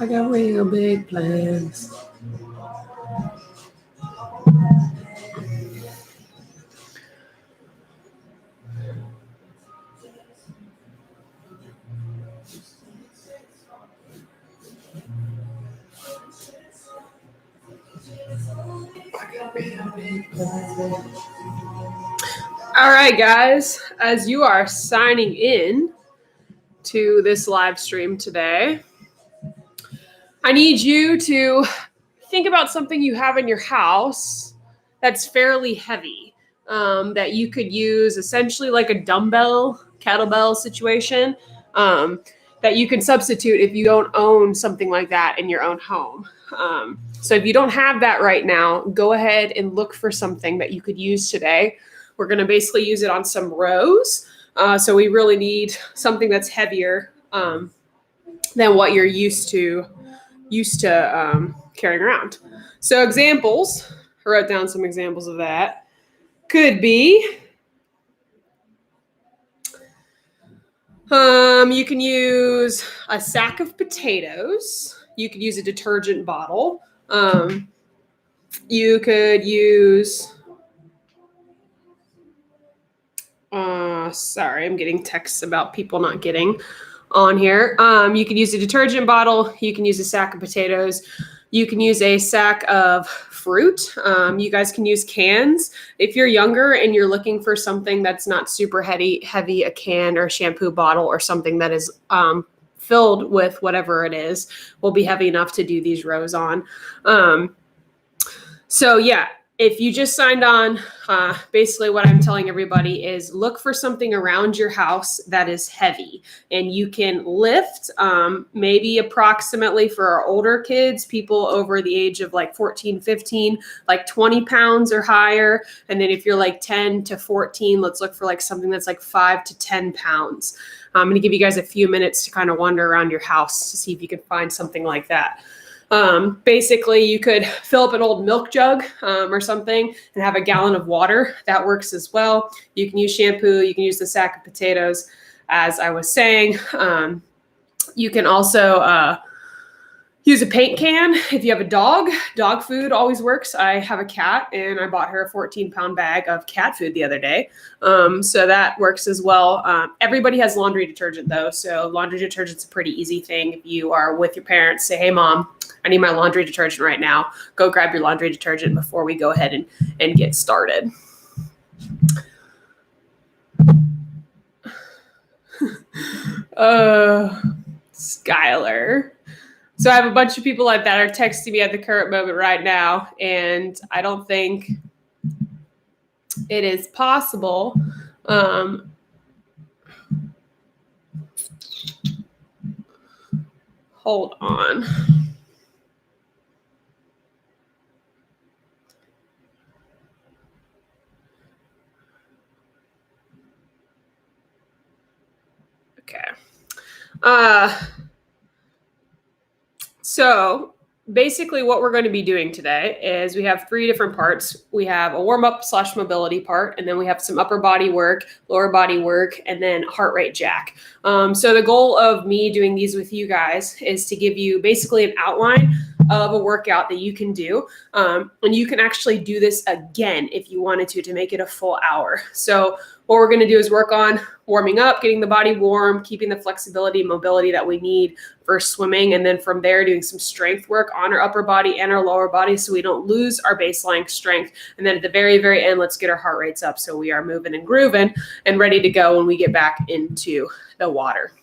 I got real big plans. All right, guys, as you are signing in to this live stream today, I need you to think about something you have in your house that's fairly heavy, that you could use essentially like a dumbbell, kettlebell situation, that you can substitute if you don't own something like that in your own home. So if you don't have that right now, go ahead and look for something that you could use today. We're going to basically use it on some rows. So we really need something that's heavier than what you're used to carrying around. So examples, I wrote down some examples of that. Could be, you can use a sack of potatoes. You could use a detergent bottle. You could use, sorry, I'm getting texts about people not getting on here. You can use a detergent bottle. You can use a sack of potatoes. You can use a sack of fruit. You guys can use cans. If you're younger and you're looking for something that's not super heavy, a can or a shampoo bottle or something that is filled with whatever it is will be heavy enough to do these rows on. So yeah, if you just signed on, basically what I'm telling everybody is look for something around your house that is heavy and you can lift, maybe approximately for our older kids, people over the age of like 14, 15, like 20 pounds or higher. And then if you're like 10 to 14, let's look for like something that's like 5 to 10 pounds. I'm going to give you guys a few minutes to kind of wander around your house to see if you can find something like that. Basically, you could fill up an old milk jug or something and have a gallon of water. That works as well. You can use shampoo. You can use the sack of potatoes, as I was saying. You can also use a paint can if you have a dog. Dog food always works. I have a cat, and I bought her a 14-pound bag of cat food the other day. So that works as well. Everybody has laundry detergent, though. So laundry detergent's a pretty easy thing. If you are with your parents, say, hey, Mom, I need my laundry detergent right now. Go grab your laundry detergent before we go ahead and get started. Skylar. So I have a bunch of people like that are texting me at the current moment right now, and I don't think it is possible. Hold on. Okay. So basically what we're going to be doing today is we have 3 different parts. We have a warm-up / mobility part, and then we have some upper body work, lower body work, and then heart rate jack. So the goal of me doing these with you guys is to give you basically an outline of a workout that you can do. And you can actually do this again if you wanted to make it a full hour. So what we're going to do is work on warming up, getting the body warm, keeping the flexibility and mobility that we need for swimming. And then from there, doing some strength work on our upper body and our lower body so we don't lose our baseline strength. And then at the very, very end, let's get our heart rates up so we are moving and grooving and ready to go when we get back into the water.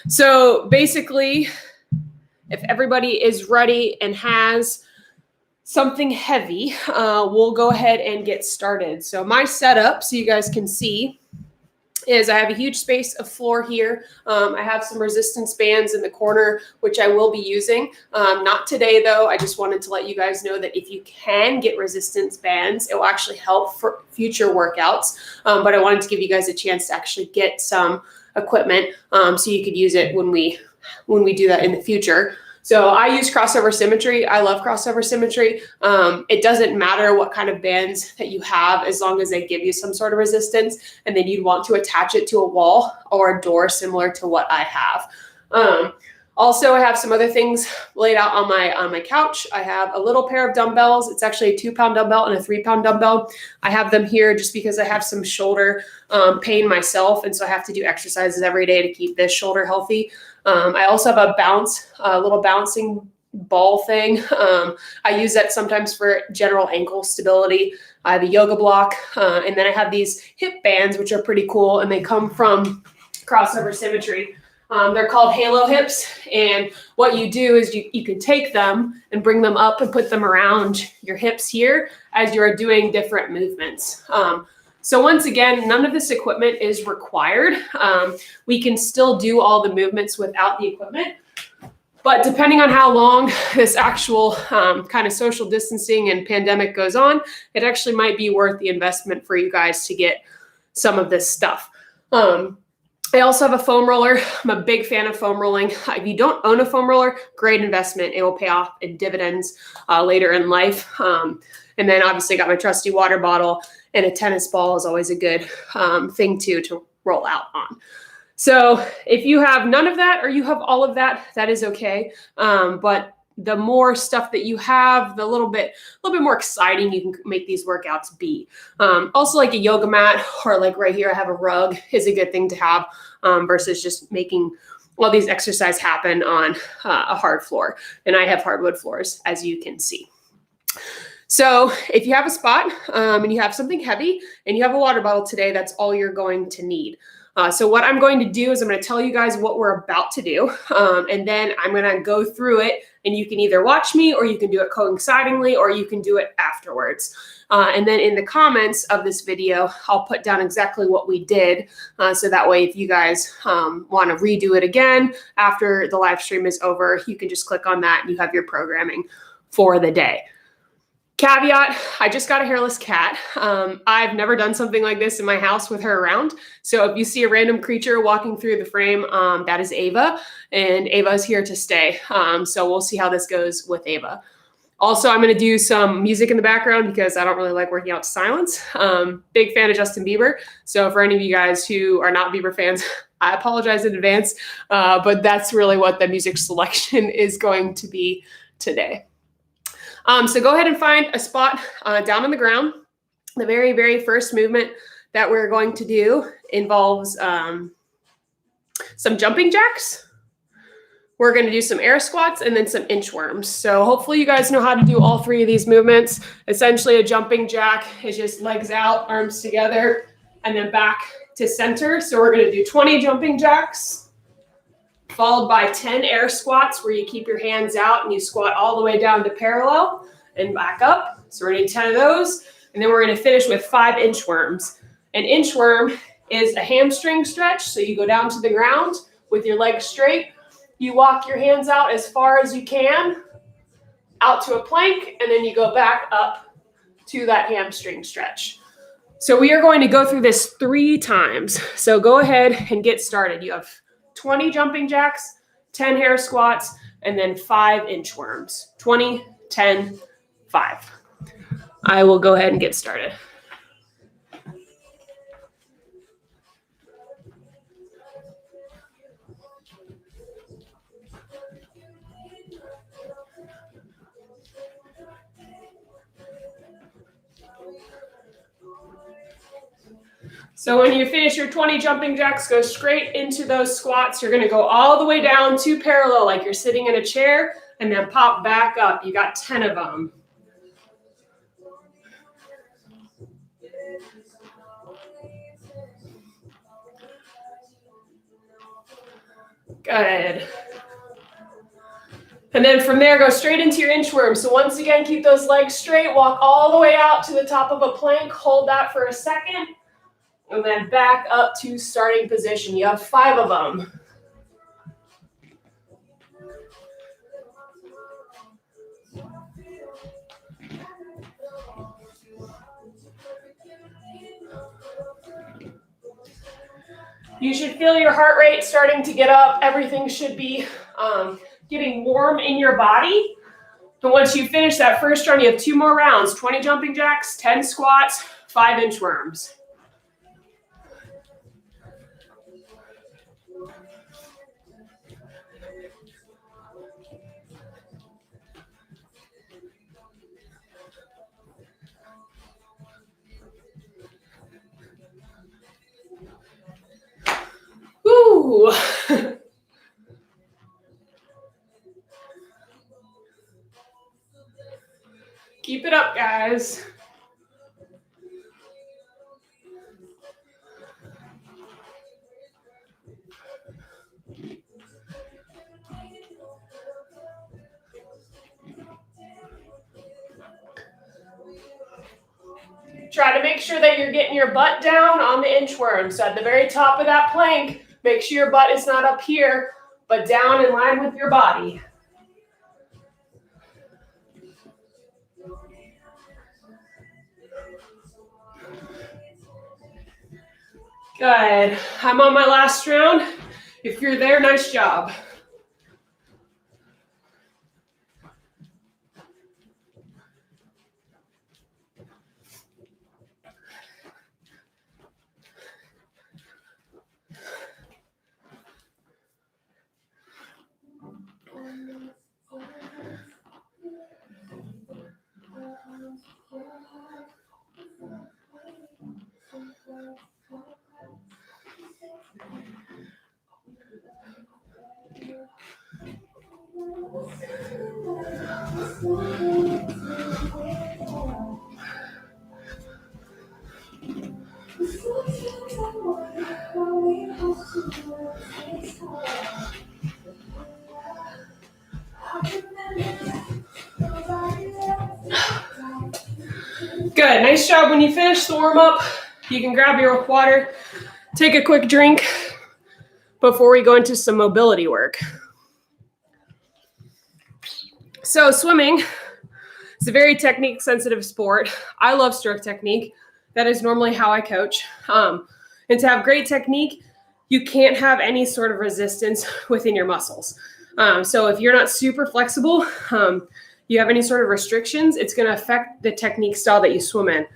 So basically, if everybody is ready and has something heavy, we'll go ahead and get started. So my setup, so you guys can see, is I have a huge space of floor here. I have some resistance bands in the corner, which I will be using. Not today, though. I just wanted to let you guys know that if you can get resistance bands, it will actually help for future workouts. But I wanted to give you guys a chance to actually get some equipment so you could use it when we do that in the future. So I use crossover symmetry. I love crossover symmetry. It doesn't matter what kind of bands that you have as long as they give you some sort of resistance, and then you'd want to attach it to a wall or a door similar to what I have. Also, I have some other things laid out on my couch. I have a little pair of dumbbells. It's actually a 2-pound dumbbell and a 3-pound dumbbell. I have them here just because I have some shoulder pain myself, and so I have to do exercises every day to keep this shoulder healthy. I also have a little bouncing ball thing. I use that sometimes for general ankle stability. I have a yoga block, and then I have these hip bands, which are pretty cool, and they come from Crossover Symmetry. They're called Halo hips, and what you do is you can take them and bring them up and put them around your hips here as you are doing different movements. So once again, none of this equipment is required. We can still do all the movements without the equipment, but depending on how long this actual kind of social distancing and pandemic goes on, it actually might be worth the investment for you guys to get some of this stuff. I also have a foam roller. I'm a big fan of foam rolling. If you don't own a foam roller, great investment. It will pay off in dividends later in life. And then obviously got my trusty water bottle, and a tennis ball is always a good thing to roll out on. So if you have none of that or you have all of that, that is okay. But the more stuff that you have, the little bit more exciting you can make these workouts be. Also, like a yoga mat, or like right here, I have a rug, is a good thing to have versus just making all these exercises happen on a hard floor. And I have hardwood floors, as you can see. So if you have a spot and you have something heavy and you have a water bottle today, that's all you're going to need. So what I'm going to do is I'm going to tell you guys what we're about to do, and then I'm going to go through it, and you can either watch me or you can do it coincidingly or you can do it afterwards. And then in the comments of this video, I'll put down exactly what we did. So that way, if you guys want to redo it again after the live stream is over, you can just click on that and you have your programming for the day. Caveat, I just got a hairless cat. I've never done something like this in my house with her around. So if you see a random creature walking through the frame, that is Ava, and Ava is here to stay. So we'll see how this goes with Ava. Also, I'm going to do some music in the background because I don't really like working out to silence. Big fan of Justin Bieber. So for any of you guys who are not Bieber fans, I apologize in advance, but that's really what the music selection is going to be today. So go ahead and find a spot down on the ground. The very, very first movement that we're going to do involves some jumping jacks. We're going to do some air squats and then some inchworms. So hopefully you guys know how to do all three of these movements. Essentially, a jumping jack is just legs out, arms together, and then back to center. So we're going to do 20 jumping jacks, followed by 10 air squats where you keep your hands out and you squat all the way down to parallel and back up. So we're going to do 10 of those. And then we're going to finish with 5 inchworms. An inchworm is a hamstring stretch. So you go down to the ground with your legs straight. You walk your hands out as far as you can, out to a plank, and then you go back up to that hamstring stretch. So we are going to go through this 3 times. So go ahead and get started. You have 20 jumping jacks, 10 hair squats, and then 5 inchworms. 20, 10, 5. I will go ahead and get started. So when you finish your 20 jumping jacks, go straight into those squats. You're going to go all the way down to parallel like you're sitting in a chair, and then pop back up. You got 10 of them. Good. And then from there, go straight into your inchworm. So once again, keep those legs straight. Walk all the way out to the top of a plank. Hold that for a second. And then back up to starting position. You have 5 of them. You should feel your heart rate starting to get up. Everything should be getting warm in your body. And once you finish that first round, you have 2 more rounds. 20 jumping jacks, 10 squats, 5 inchworms. Ooh. Keep it up, guys. Try to make sure that you're getting your butt down on the inchworm. So at the very top of that plank, make sure your butt is not up here, but down in line with your body. Good. I'm on my last round. If you're there, nice job. Good, nice job. When you finish the warm up, you can grab your water, take a quick drink before we go into some mobility work. So swimming is a very technique sensitive sport. I love stroke technique. That is normally how I coach. And to have great technique, you can't have any sort of resistance within your muscles. So if you're not super flexible, you have any sort of restrictions, it's going to affect the technique style that you swim in.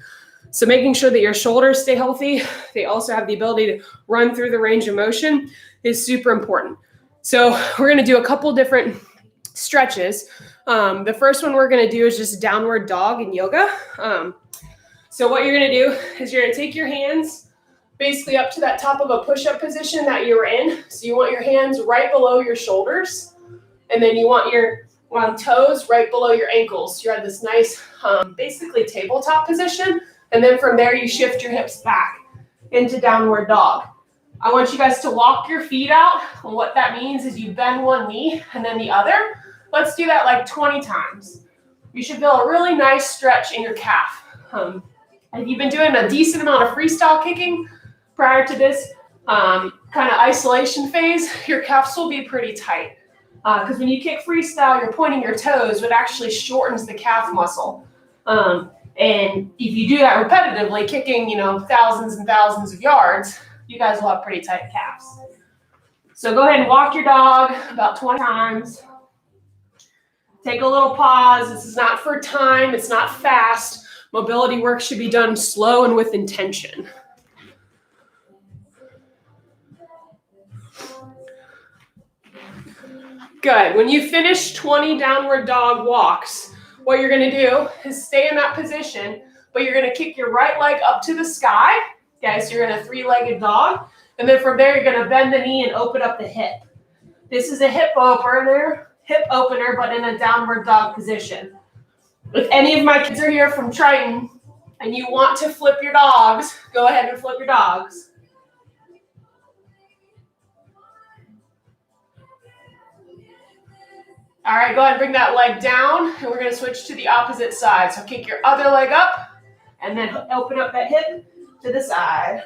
So making sure that your shoulders stay healthy, they also have the ability to run through the range of motion is super important. So we're going to do a couple different stretches. The first one we're going to do is just downward dog in yoga. So what you're going to do is you're going to take your hands basically up to that top of a push-up position that you were in. So you want your hands right below your shoulders, and then you want your toes right below your ankles. You're at this nice, basically tabletop position. And then from there, you shift your hips back into downward dog. I want you guys to walk your feet out. And what that means is you bend one knee and then the other. Let's do that like 20 times. You should feel a really nice stretch in your calf. If you've been doing a decent amount of freestyle kicking prior to this kind of isolation phase, your calves will be pretty tight. Because when you kick freestyle, you're pointing your toes, which actually shortens the calf muscle. And if you do that repetitively, kicking, thousands and thousands of yards, you guys will have pretty tight calves. So go ahead and walk your dog about 20 times. Take a little pause. This is not for time. It's not fast. Mobility work should be done slow and with intention. Good. When you finish 20 downward dog walks, what you're going to do is stay in that position, but you're going to kick your right leg up to the sky. Okay, so you're in a three-legged dog. And then from there, you're going to bend the knee and open up the hip. This is a hip opener, but in a downward dog position. If any of my kids are here from Triton and you want to flip your dogs, go ahead and flip your dogs. All right, go ahead and bring that leg down, and we're going to switch to the opposite side. So kick your other leg up, and then open up that hip to the side.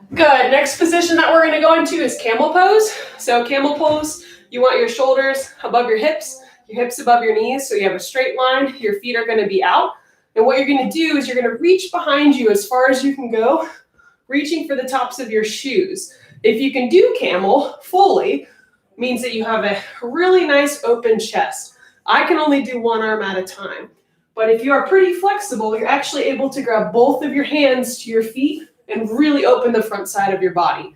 Good. Next position that we're going to go into is Camel Pose. So Camel Pose, you want your shoulders above your hips above your knees, so you have a straight line. Your feet are going to be out. And what you're going to do is you're going to reach behind you as far as you can go, reaching for the tops of your shoes. If you can do camel fully, means that you have a really nice open chest. I can only do one arm at a time. But if you are pretty flexible, you're actually able to grab both of your hands to your feet and really open the front side of your body.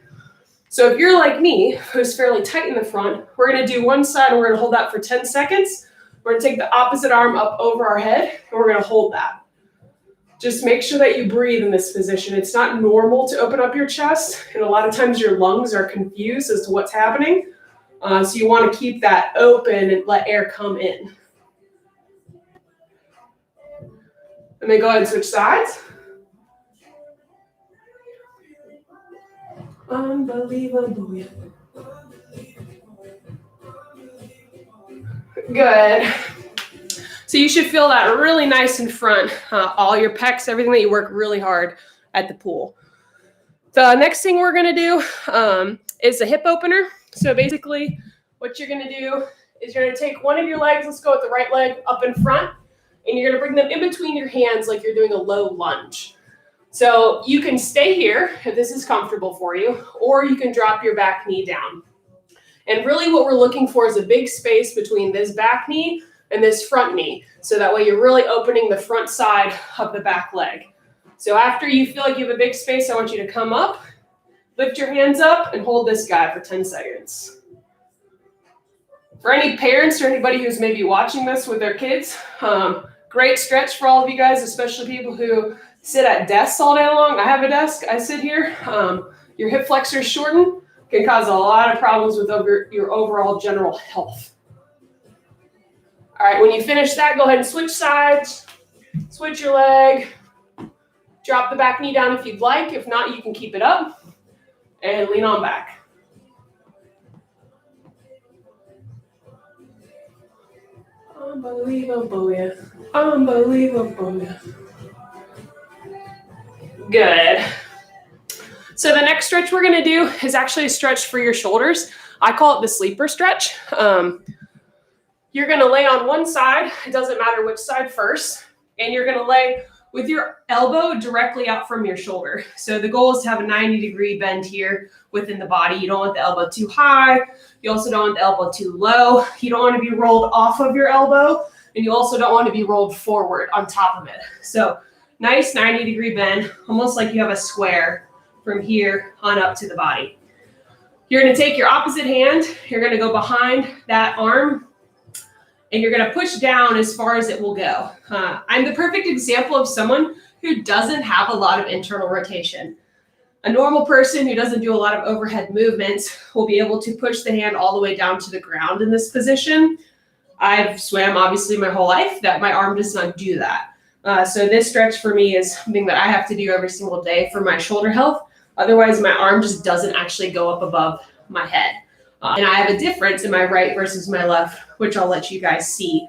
So if you're like me, who's fairly tight in the front, we're going to do one side and we're going to hold that for 10 seconds. We're going to take the opposite arm up over our head and we're going to hold that. Just make sure that you breathe in this position. It's not normal to open up your chest, and a lot of times your lungs are confused as to what's happening. So you want to keep that open and let air come in. And then go ahead and switch sides. Unbelievable. Good. So you should feel that really nice in front, all your pecs, everything that you work really hard at the pool. The next thing we're going to do is a hip opener. So basically what you're going to do is you're going to take one of your legs, let's go with the right leg up in front, and you're going to bring them in between your hands like you're doing a low lunge. So you can stay here if this is comfortable for you, or you can drop your back knee down. And really what we're looking for is a big space between this back knee and this front knee. So that way you're really opening the front side of the back leg. So after you feel like you have a big space, I want you to come up, lift your hands up, and hold this guy for 10 seconds. For any parents or anybody who's maybe watching this with their kids, great stretch for all of you guys, especially people who sit at desks all day long. I have a desk, I sit here. Your hip flexors shorten, can cause a lot of problems with your overall general health. All right, when you finish that, go ahead and switch sides, switch your leg, drop the back knee down if you'd like. If not, you can keep it up and lean on back. Unbelievable, yeah. Unbelievable, yeah. Good. So the next stretch we're going to do is actually a stretch for your shoulders. I call it the sleeper stretch. You're going to lay on one side. It doesn't matter which side first. And you're going to lay with your elbow directly out from your shoulder. So the goal is to have a 90-degree bend here within the body. You don't want the elbow too high. You also don't want the elbow too low. You don't want to be rolled off of your elbow. And you also don't want to be rolled forward on top of it. So nice 90-degree bend, almost like you have a square from here on up to the body. You're going to take your opposite hand. You're going to go behind that arm. And you're going to push down as far as it will go. I'm the perfect example of someone who doesn't have a lot of internal rotation. A normal person who doesn't do a lot of overhead movements will be able to push the hand all the way down to the ground in this position. I've swam obviously my whole life that my arm does not do that. So this stretch for me is something that I have to do every single day for my shoulder health. Otherwise, my arm just doesn't actually go up above my head. And I have a difference in my right versus my left, which I'll let you guys see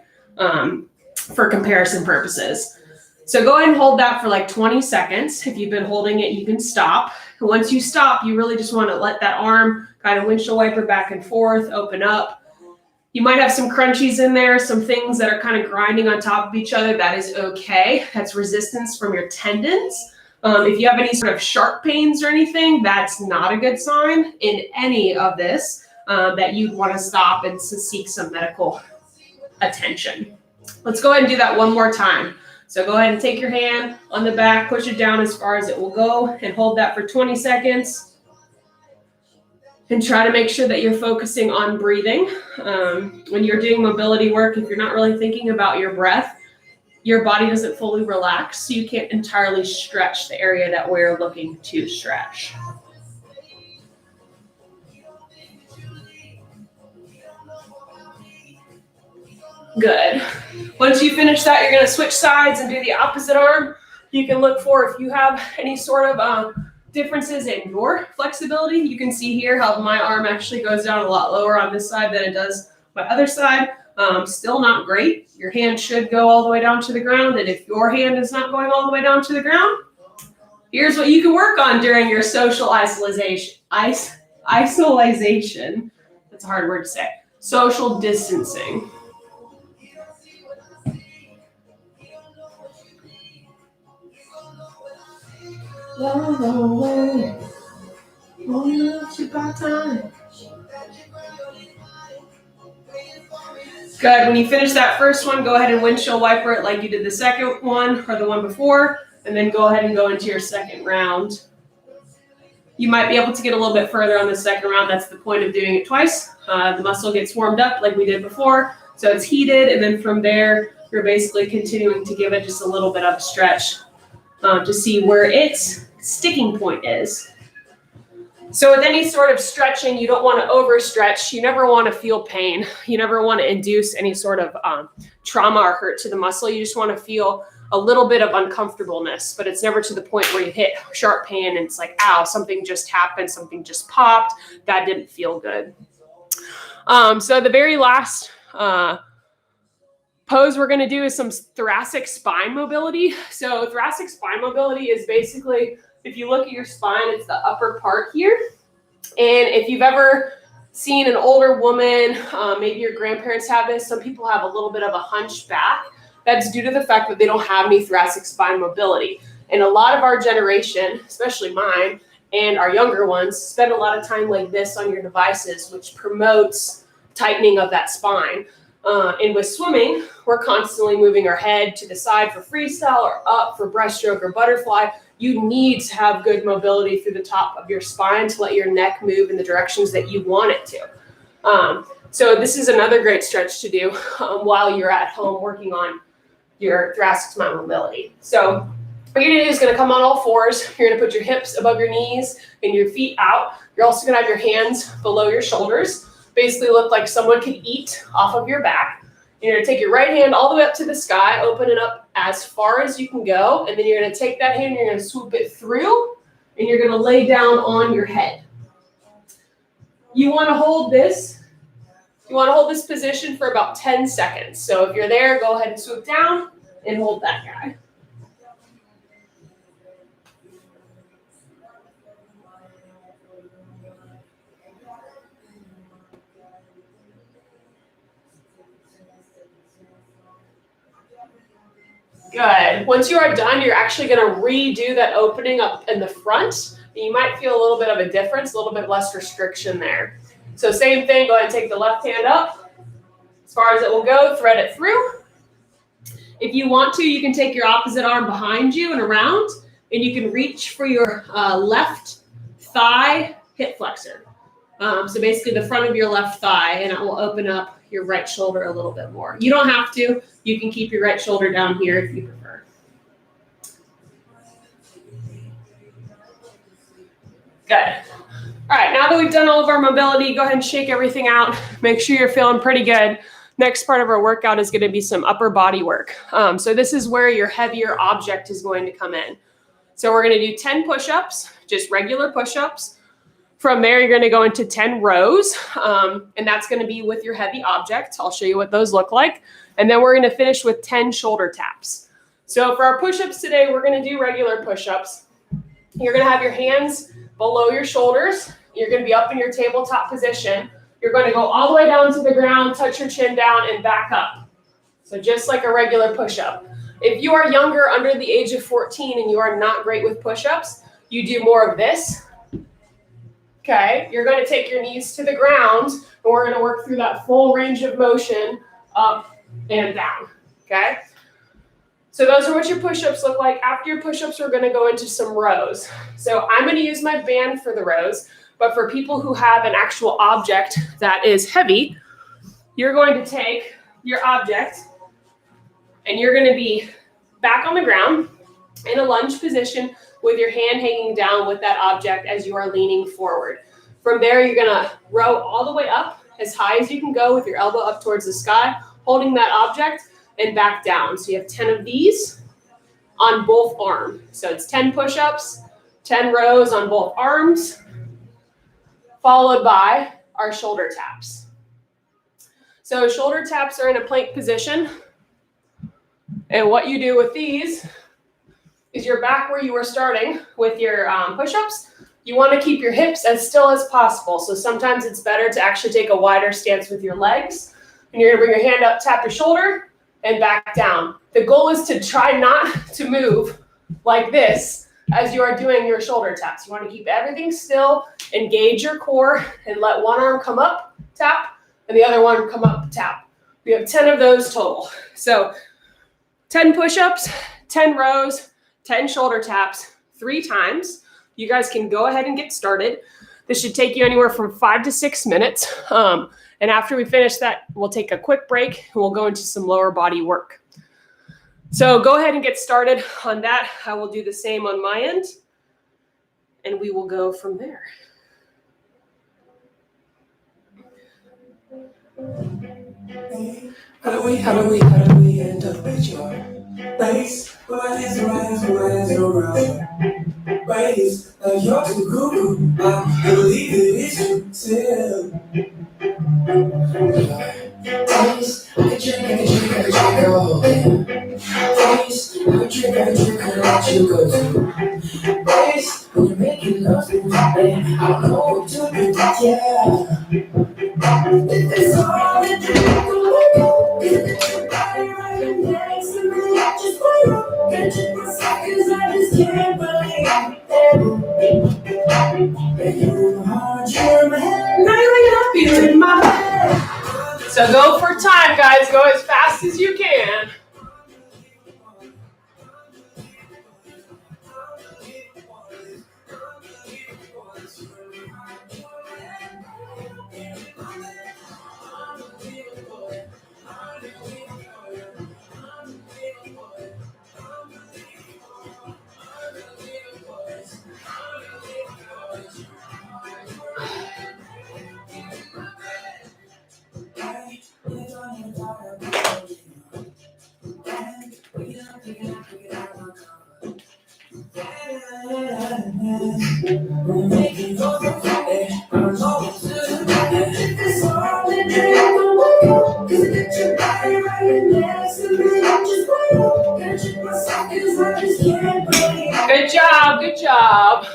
for comparison purposes. So go ahead and hold that for like 20 seconds. If you've been holding it, you can stop. And once you stop, you really just want to let that arm kind of windshield wiper back and forth, open up. You might have some crunchies in there, some things that are kind of grinding on top of each other. That is okay. That's resistance from your tendons. If you have any sort of sharp pains or anything, that's not a good sign in any of this. That you'd want to stop and to seek some medical attention. Let's go ahead and do that one more time. So go ahead and take your hand on the back, push it down as far as it will go, and hold that for 20 seconds. And try to make sure that you're focusing on breathing. When you're doing mobility work, if you're not really thinking about your breath, your body doesn't fully relax, so you can't entirely stretch the area that we're looking to stretch. Good. Once you finish that, you're going to switch sides and do the opposite arm. You can look for if you have any sort of differences in your flexibility. You can see here how my arm actually goes down a lot lower on this side than it does my other side. Still not great. Your hand should go all the way down to the ground. And if your hand is not going all the way down to the ground, here's what you can work on during your social isolation. Isolation. That's a hard word to say. Social distancing. Good. When you finish that first one, go ahead and windshield wiper it like you did the second one or the one before, and then go ahead and go into your second round. You might be able to get a little bit further on the second round. That's the point of doing it twice. The muscle gets warmed up like we did before, so it's heated, and then from there, you're basically continuing to give it just a little bit of a stretch to see where its sticking point is. So with any sort of stretching, you don't want to overstretch. You never want to feel pain. You never want to induce any sort of trauma or hurt to the muscle. You just want to feel a little bit of uncomfortableness, but it's never to the point where you hit sharp pain and it's like, ow, something just happened, something just popped. That didn't feel good. So the very last pose we're going to do is some thoracic spine mobility. So thoracic spine mobility is basically, if you look at your spine, it's the upper part here. And if you've ever seen an older woman, maybe your grandparents have this, some people have a little bit of a hunched back. That's due to the fact that they don't have any thoracic spine mobility. And a lot of our generation, especially mine and our younger ones, spend a lot of time like this on your devices, which promotes tightening of that spine. And with swimming, we're constantly moving our head to the side for freestyle or up for breaststroke or butterfly. You need to have good mobility through the top of your spine to let your neck move in the directions that you want it to. So this is another great stretch to do while you're at home working on your thoracic spine mobility. So what you're gonna do is gonna come on all fours. You're gonna put your hips above your knees and your feet out. You're also gonna have your hands below your shoulders. Basically look like someone could eat off of your back. You're gonna take your right hand all the way up to the sky, open it up as far as you can go, and then you're gonna take that hand, you're gonna swoop it through, and you're gonna lay down on your head. You wanna hold this. You want to hold this position for about 10 seconds. So if you're there, go ahead and swoop down and hold that guy. Good. Once you are done, you're actually going to redo that opening up in the front. You might feel a little bit of a difference, a little bit less restriction there. So same thing, go ahead and take the left hand up. As far as it will go, thread it through. If you want to, you can take your opposite arm behind you and around, and you can reach for your left thigh hip flexor. So basically the front of your left thigh, and it will open up your right shoulder a little bit more. You don't have to. You can keep your right shoulder down here if you prefer. Good. All right, now that we've done all of our mobility, go ahead and shake everything out. Make sure you're feeling pretty good. Next part of our workout is going to be some upper body work. So this is where your heavier object is going to come in. So we're going to do 10 push-ups, just regular push-ups. From there, you're going to go into 10 rows, and that's going to be with your heavy object. I'll show you what those look like. And then we're going to finish with 10 shoulder taps. So for our push-ups today, we're going to do regular push-ups. You're going to have your hands below your shoulders. You're going to be up in your tabletop position. You're going to go all the way down to the ground, touch your chin down, and back up. So just like a regular push-up. If you are younger, under the age of 14, and you are not great with push-ups, you do more of this. Okay, you're going to take your knees to the ground, and we're going to work through that full range of motion, up and down. Okay? So those are what your push-ups look like. After your push-ups, we're going to go into some rows. So I'm going to use my band for the rows, but for people who have an actual object that is heavy, you're going to take your object and you're going to be back on the ground in a lunge position with your hand hanging down with that object as you are leaning forward. From there, you're going to row all the way up as high as you can go with your elbow up towards the sky, holding that object, and back down. So you have 10 of these on both arms. So it's 10 push-ups, 10 rows on both arms, followed by our shoulder taps. So shoulder taps are in a plank position. And what you do with these is you're back where you were starting with your push-ups. You want to keep your hips as still as possible. So sometimes it's better to actually take a wider stance with your legs. And you're going to bring your hand up, tap your shoulder, and back down. The goal is to try not to move like this as you are doing your shoulder taps. You want to keep everything still, engage your core, and let one arm come up, tap, and the other one come up, tap. We have 10 of those total. So 10 push-ups, 10 rows, 10 shoulder taps, 3 times. you guys can go ahead and get started. This should take you anywhere from 5 to 6 minutes. And after we finish that, we'll take a quick break and we'll go into some lower body work. So go ahead and get started on that. I will do the same on my end, and we will go from there. How do we end up at your place? Rise around. Raise like you're too cuckoo. I believe it is you still. Raise, I can drink, oh. Raise, I can drink, I let you go too. Raise, when you're making love to me, I don't know what to do, yeah. If it's all that you do, is your body right next to me? Just wait up, catch it for seconds, I just can't believe it. And you are your man, now you're feeling my bed. So go for time, guys. Go as fast as you can. Good job, good job.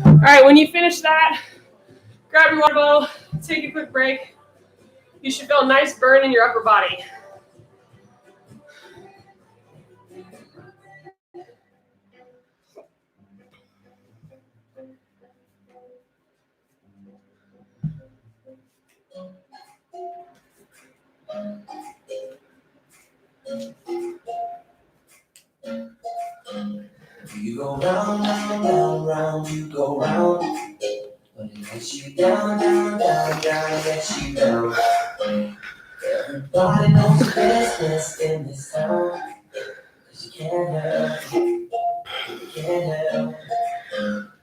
All right, when you finish that, grab your water bottle, take a quick break. You should feel a nice burn in your upper body. You go round, round, round, round, you go round. But it lets you down, down, down, down, it lets you down. Everybody knows the business in this town. Cause you can't help, you can't help.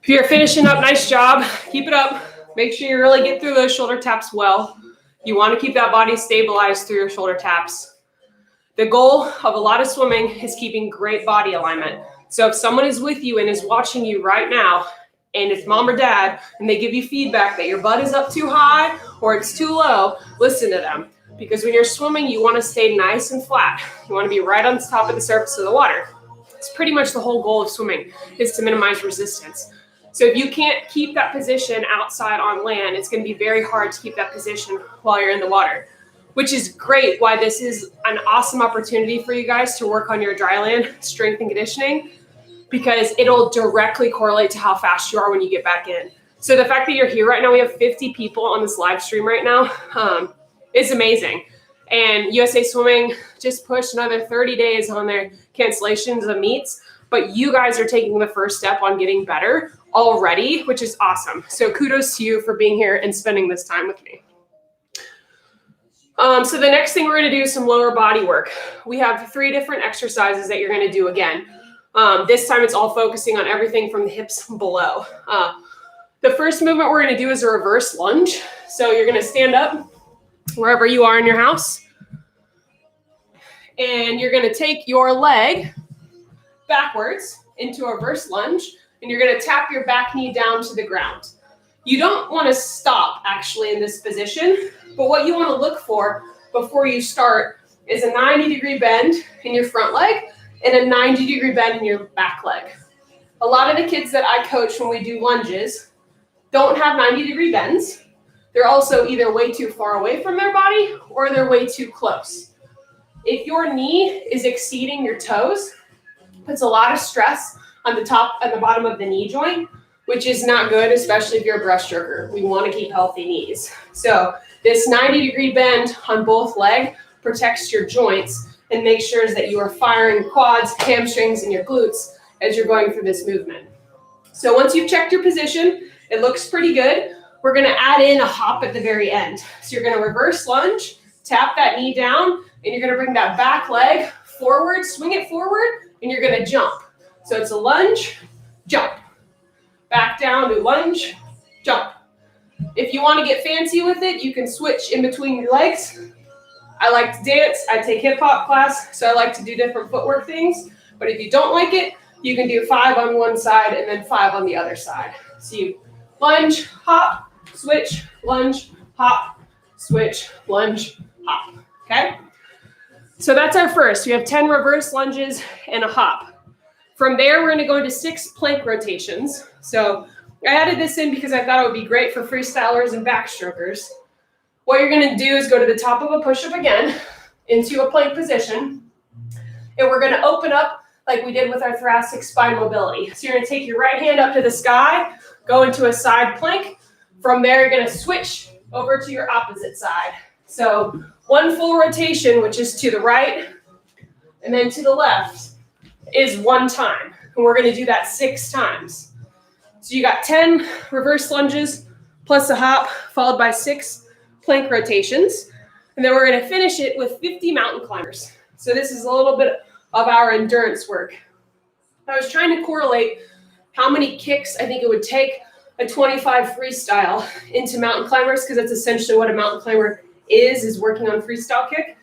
If you're finishing up, nice job. Keep it up. Make sure you really get through those shoulder taps well. You want to keep that body stabilized through your shoulder taps. The goal of a lot of swimming is keeping great body alignment. So if someone is with you and is watching you right now, and it's mom or dad, and they give you feedback that your butt is up too high or it's too low, listen to them. Because when you're swimming, you want to stay nice and flat. You want to be right on top of the surface of the water. It's pretty much the whole goal of swimming, is to minimize resistance. So if you can't keep that position outside on land, it's going to be very hard to keep that position while you're in the water, which is great why this is an awesome opportunity for you guys to work on your dryland strength and conditioning, because it'll directly correlate to how fast you are when you get back in. So the fact that you're here right now, we have 50 people on this live stream right now, is amazing. And USA Swimming just pushed another 30 days on their cancellations of meets, but you guys are taking the first step on getting better already, which is awesome. So kudos to you for being here and spending this time with me. So the next thing we're going to do is some lower body work. We have 3 different exercises that you're going to do again. This time it's all focusing on everything from the hips below. The first movement we're going to do is a reverse lunge. So you're going to stand up wherever you are in your house. And you're going to take your leg backwards into a reverse lunge. And you're going to tap your back knee down to the ground. You don't want to stop actually in this position. But what you want to look for before you start is a 90-degree bend in your front leg and a 90-degree bend in your back leg. A lot of the kids that I coach when we do lunges don't have 90-degree bends. They're also either way too far away from their body or they're way too close. If your knee is exceeding your toes, it puts a lot of stress on the top and the bottom of the knee joint, which is not good, especially if you're a breaststroker. We want to keep healthy knees. So this 90-degree bend on both legs protects your joints and makes sure that you are firing quads, hamstrings, and your glutes as you're going through this movement. So once you've checked your position, it looks pretty good. We're going to add in a hop at the very end. So you're going to reverse lunge, tap that knee down, and you're going to bring that back leg forward, swing it forward, and you're going to jump. So it's a lunge, jump. Back down to lunge, jump. If you want to get fancy with it, you can switch in between your legs. I like to dance. I take hip hop class, so I like to do different footwork things. But if you don't like it, you can do 5 on one side and then 5 on the other side. So you lunge, hop, switch, lunge, hop, switch, lunge, hop. Okay? So that's our first. We have 10 reverse lunges and a hop. From there, we're going to go into 6 plank rotations. So I added this in because I thought it would be great for freestylers and backstrokers. What you're going to do is go to the top of a push-up again into a plank position. And we're going to open up like we did with our thoracic spine mobility. So you're going to take your right hand up to the sky, go into a side plank. From there, you're going to switch over to your opposite side. So 1 full rotation, which is to the right, and then to the left is 1 time. And we're going to do that 6 times. So you got 10 reverse lunges plus a hop, followed by 6 plank rotations. And then we're going to finish it with 50 mountain climbers. So this is a little bit of our endurance work. I was trying to correlate how many kicks I think it would take a 25 freestyle into mountain climbers, because that's essentially what a mountain climber is working on freestyle kick.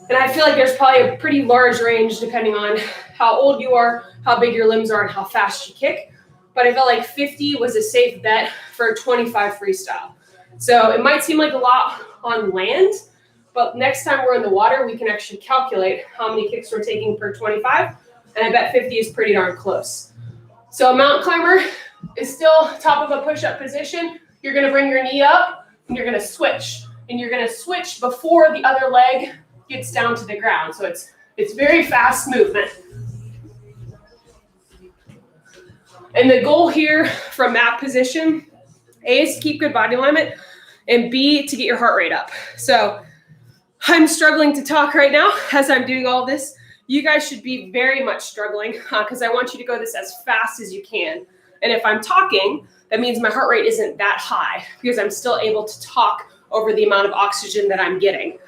And I feel like there's probably a pretty large range depending on how old you are, how big your limbs are, and how fast you kick. But I felt like 50 was a safe bet for a 25 freestyle. So it might seem like a lot on land, but next time we're in the water, we can actually calculate how many kicks we're taking per 25. And I bet 50 is pretty darn close. So a mountain climber is still top of a push-up position. You're going to bring your knee up and you're going to switch. And you're going to switch before the other leg gets down to the ground. So it's very fast movement. And the goal here from that position, A, is to keep good body alignment, and B, to get your heart rate up. So I'm struggling to talk right now as I'm doing all this. You guys should be very much struggling because I want you to go this as fast as you can. And if I'm talking, that means my heart rate isn't that high because I'm still able to talk over the amount of oxygen that I'm getting.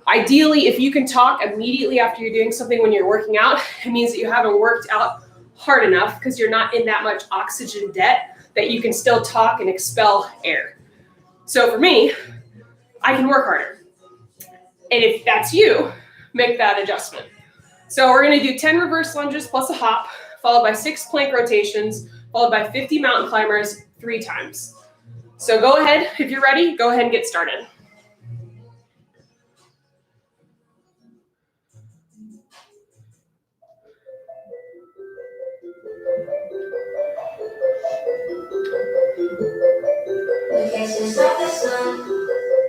Ideally, if you can talk immediately after you're doing something when you're working out, it means that you haven't worked out hard enough because you're not in that much oxygen debt that you can still talk and expel air. So for me, I can work harder. And if that's you, make that adjustment. So we're going to do 10 reverse lunges plus a hop, followed by 6 plank rotations, followed by 50 mountain climbers 3 times. So go ahead, if you're ready, go ahead and get started. Vacations of the sun,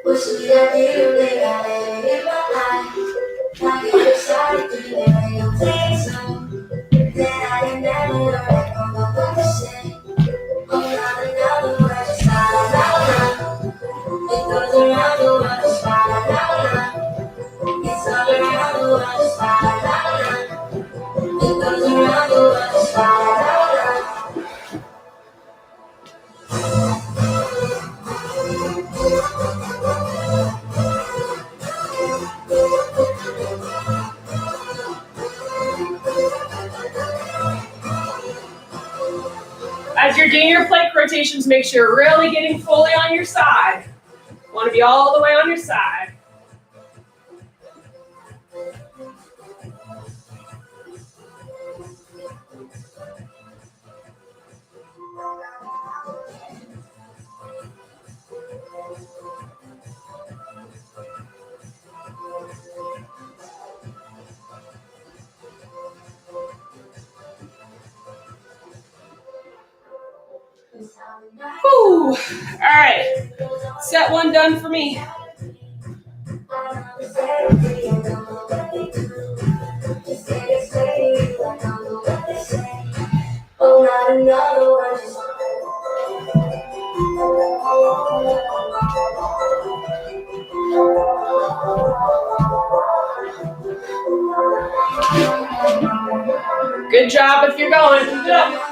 wishing that you lay out in my eye. Now you decided to let your things on. Then I can never learn that from the what to say. Oh, not another word to start, la la. It goes around the world to start, la la. It's all around the world to start, la la. It goes around the world to start, la la. you're doing your plank rotations, make sure you're really getting fully on your side. Want to be all the way on your side. Whew. All right, set one done for me. Good job if you're going. Keep it up.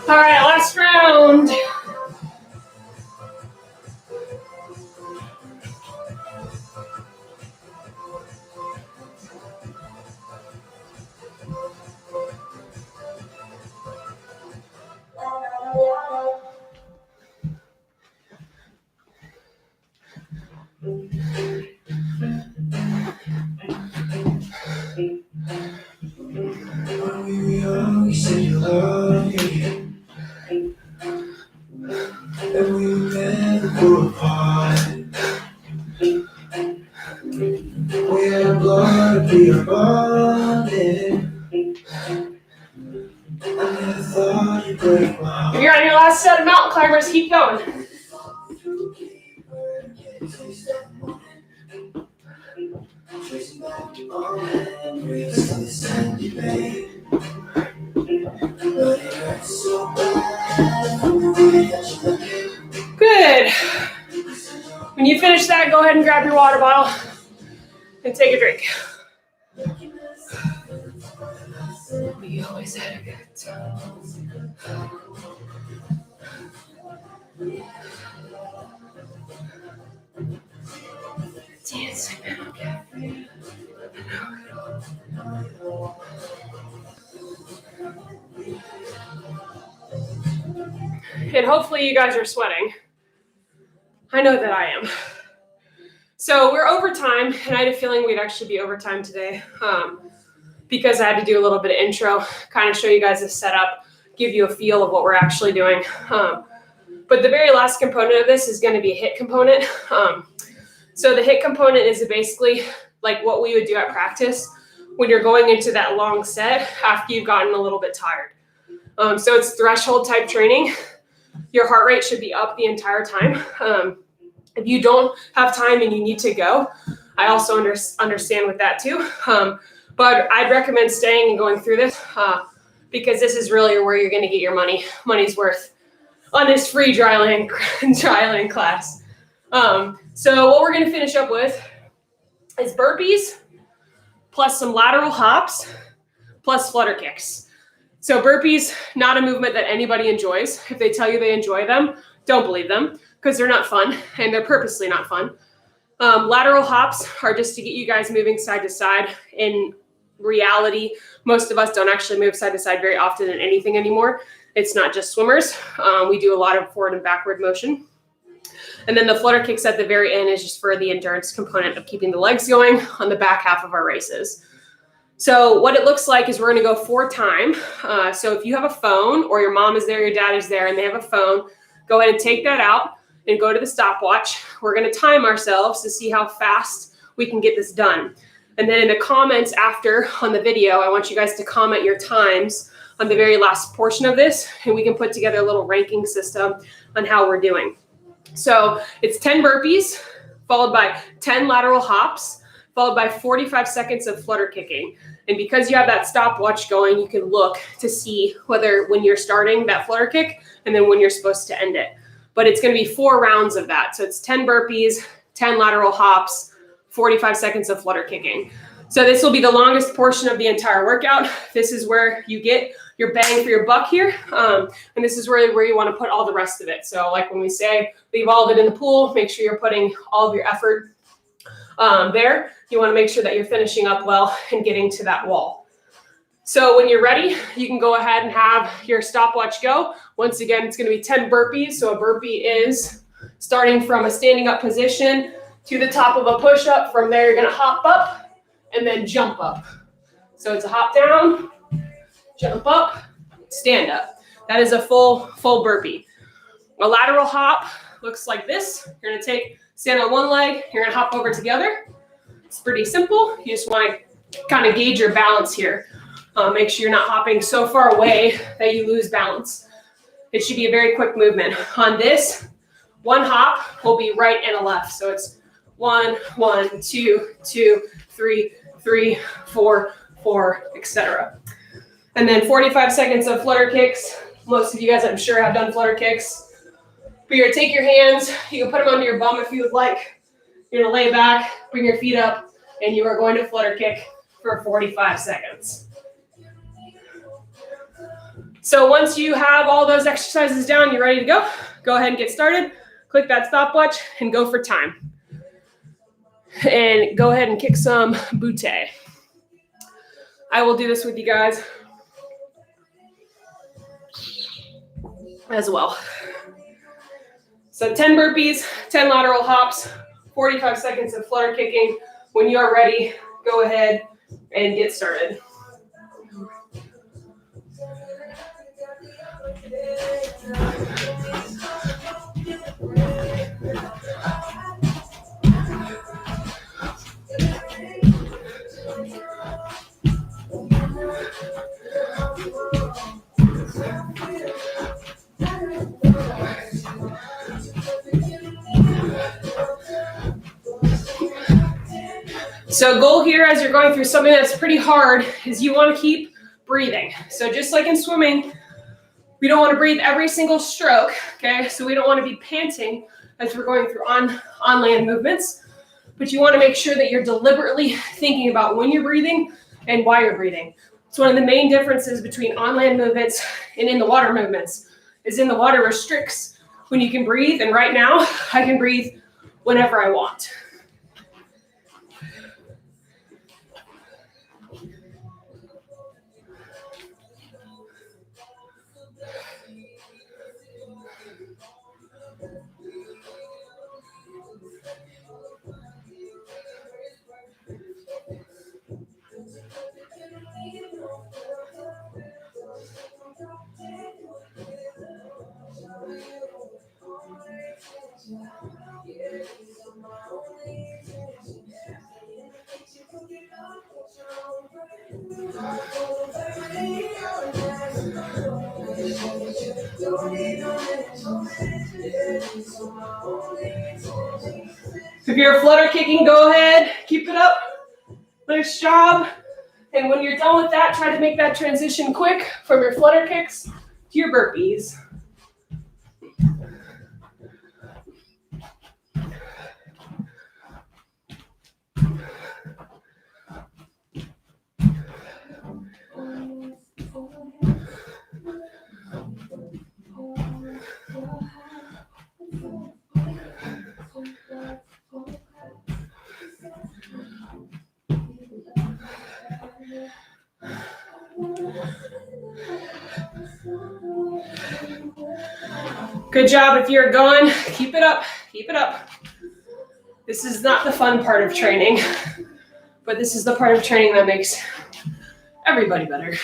All right, last round. And we never grew apart. We had blood to be bonded. I never thought you'd break my heart. If you're on your last set of mountain climbers, keep going. Good. When you finish that, go ahead and grab your water bottle and take a drink. We always had a good time. Dancing. And hopefully you guys are sweating. I know that I am. So we're overtime, and I had a feeling we'd actually be overtime today because I had to do a little bit of intro, kind of show you guys the setup, give you a feel of what we're actually doing. But the very last component of this is going to be a HIIT component. So the HIIT component is basically like what we would do at practice when you're going into that long set after you've gotten a little bit tired. So it's threshold type training. Your heart rate should be up the entire time. If you don't have time and you need to go, I also understand with that too. But I'd recommend staying and going through this because this is really where you're going to get your money's worth on this free Dryland class. So what we're going to finish up with is burpees plus some lateral hops plus flutter kicks. So burpees, not a movement that anybody enjoys. If they tell you they enjoy them, don't believe them because they're not fun and they're purposely not fun. Lateral hops are just to get you guys moving side to side. In reality, most of us don't actually move side to side very often in anything anymore. It's not just swimmers. We do a lot of forward and backward motion. And then the flutter kicks at the very end is just for the endurance component of keeping the legs going on the back half of our races. So what it looks like is we're going to go 4 times. So if you have a phone or your mom is there, your dad is there, and they have a phone, go ahead and take that out and go to the stopwatch. We're going to time ourselves to see how fast we can get this done. And then in the comments after on the video, I want you guys to comment your times on the very last portion of this, and we can put together a little ranking system on how we're doing. So it's 10 burpees, followed by 10 lateral hops, followed by 45 seconds of flutter kicking. And because you have that stopwatch going, you can look to see whether when you're starting that flutter kick and then when you're supposed to end it. But it's going to be 4 rounds of that. So it's 10 burpees, 10 lateral hops, 45 seconds of flutter kicking. So this will be the longest portion of the entire workout. This is where you get your bang for your buck here. And this is really where you want to put all the rest of it. So like when we say leave all of it in the pool, make sure you're putting all of your effort there. You want to make sure that you're finishing up well and getting to that wall. So when you're ready, you can go ahead and have your stopwatch go. Once again, it's going to be 10 burpees. So a burpee is starting from a standing up position to the top of a push-up. From there, you're going to hop up and then jump up. So it's a hop down, jump up, stand up. That is a full burpee. A lateral hop looks like this. You're going to stand on one leg, you're going to hop over to the other. It's pretty simple. You just want to kind of gauge your balance here. Make sure you're not hopping so far away that you lose balance. It should be a very quick movement. On this, one hop will be right and a left. So it's 1, 1, 2, 2, 3, 3, 4, 4, etc. And then 45 seconds of flutter kicks. Most of you guys, I'm sure, have done flutter kicks. But you're going to take your hands. You can put them under your bum if you would like. You're going to lay back, bring your feet up, and you are going to flutter kick for 45 seconds. So once you have all those exercises down, you're ready to go. Go ahead and get started. Click that stopwatch and go for time. And go ahead and kick some butte. I will do this with you guys as well. So 10 burpees, 10 lateral hops, 45 seconds of flutter kicking. When you are ready, go ahead and get started. So goal here as you're going through something that's pretty hard is you want to keep breathing. So just like in swimming, we don't want to breathe every single stroke, okay? So we don't want to be panting as we're going through on land movements, but you want to make sure that you're deliberately thinking about when you're breathing and why you're breathing. It's one of the main differences between on land movements and in the water movements, is in the water restricts when you can breathe, and right now I can breathe whenever I want. If you're flutter kicking, go ahead, keep it up. Nice job. And when you're done with that, try to make that transition quick from your flutter kicks to your burpees. Good job. If you're going, keep it up, keep it up. This is not the fun part of training, but this is the part of training that makes everybody better.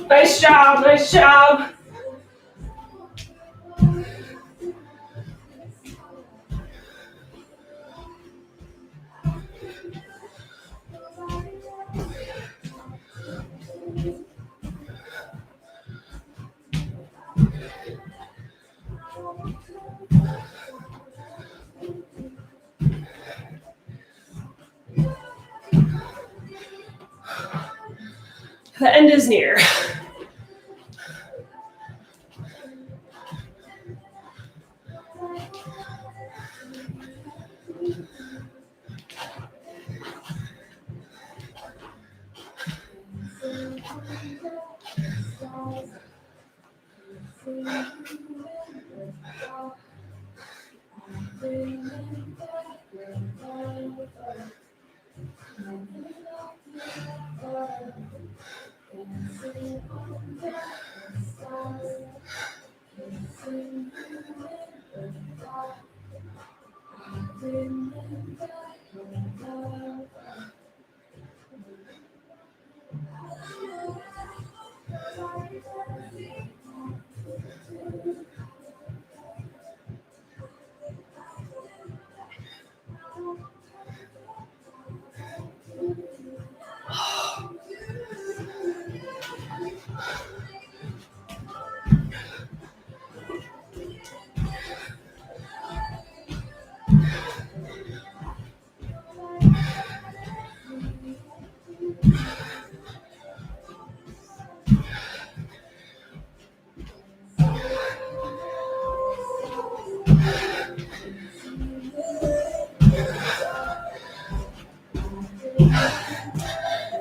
Nice job, nice job. The end is near.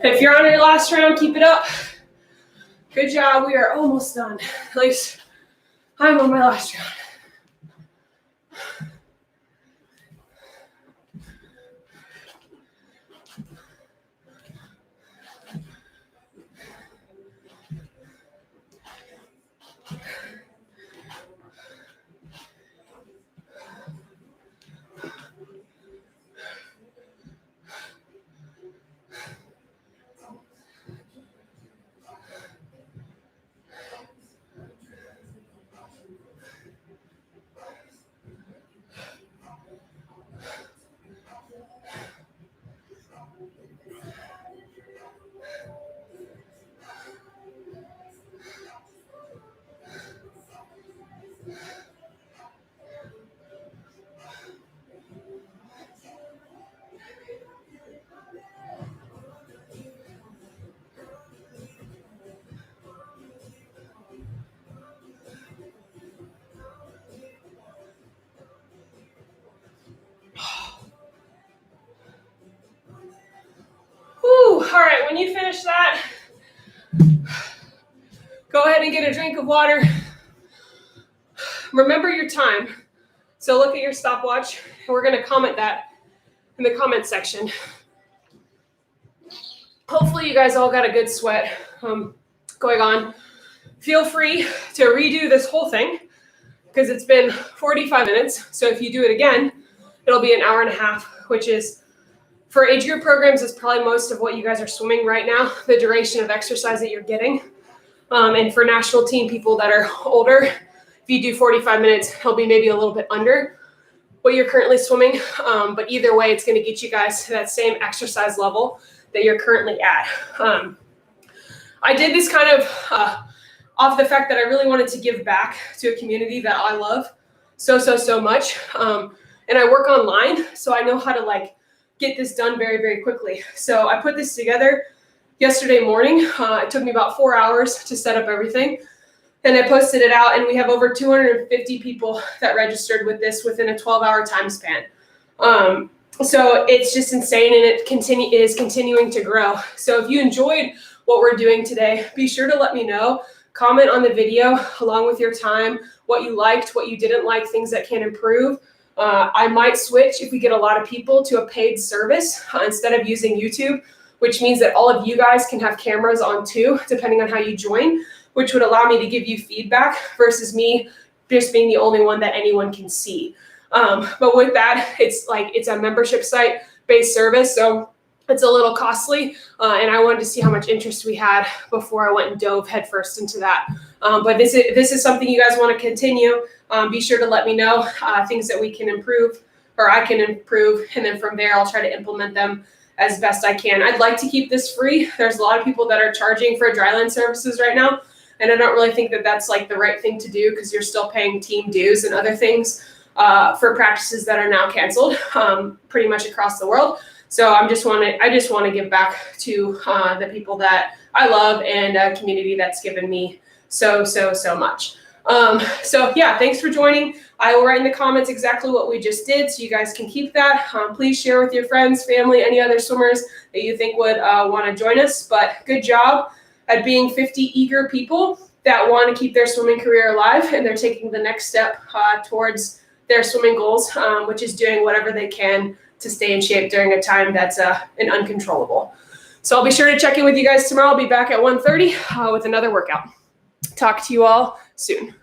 If you're on your last round, keep it up. Good job. We are almost done. At least I'm on my last round. Whew, all right, when you finish that, go ahead and get a drink of water. Remember your time. So look at your stopwatch, and we're gonna comment that in the comment section. Hopefully you guys all got a good sweat going on. Feel free to redo this whole thing because it's been 45 minutes. So if you do it again, it'll be an hour and a half, which is, for age group programs, is probably most of what you guys are swimming right now, the duration of exercise that you're getting. And for national team people that are older, if you do 45 minutes, it'll be maybe a little bit under what you're currently swimming. But either way, it's going to get you guys to that same exercise level that you're currently at. I did this kind of off the fact that I really wanted to give back to a community that I love so much. And I work online, so I know how to get this done very, very quickly. So I put this together yesterday morning. It took me about 4 hours to set up everything. And I posted it out, and we have over 250 people that registered with this within a 12-hour time span. So it's just insane, and it is continuing to grow. So if you enjoyed what we're doing today, be sure to let me know. Comment on the video along with your time, what you liked, what you didn't like, things that can improve. I might switch if we get a lot of people to a paid service instead of using YouTube, which means that all of you guys can have cameras on too, depending on how you join, which would allow me to give you feedback versus me just being the only one that anyone can see. But with that, it's a membership site based service. So it's a little costly. And I wanted to see how much interest we had before I went and dove headfirst into that. But this is something you guys want to continue. Be sure to let me know things that we can improve or I can improve. And then from there, I'll try to implement them as best I can. I'd like to keep this free. There's a lot of people that are charging for Dryland services right now. And I don't really think that that's like the right thing to do because you're still paying team dues and other things for practices that are now canceled pretty much across the world. So I just want to give back to the people that I love and a community that's given me so much. So yeah, thanks for joining. I will write in the comments exactly what we just did so you guys can keep that. Please share with your friends, family, any other swimmers that you think would want to join us. But good job at being 50 eager people that want to keep their swimming career alive and they're taking the next step towards their swimming goals, which is doing whatever they can to stay in shape during a time that's an uncontrollable. So I'll be sure to check in with you guys tomorrow. I'll be back at 1:30 with another workout. Talk to you all soon.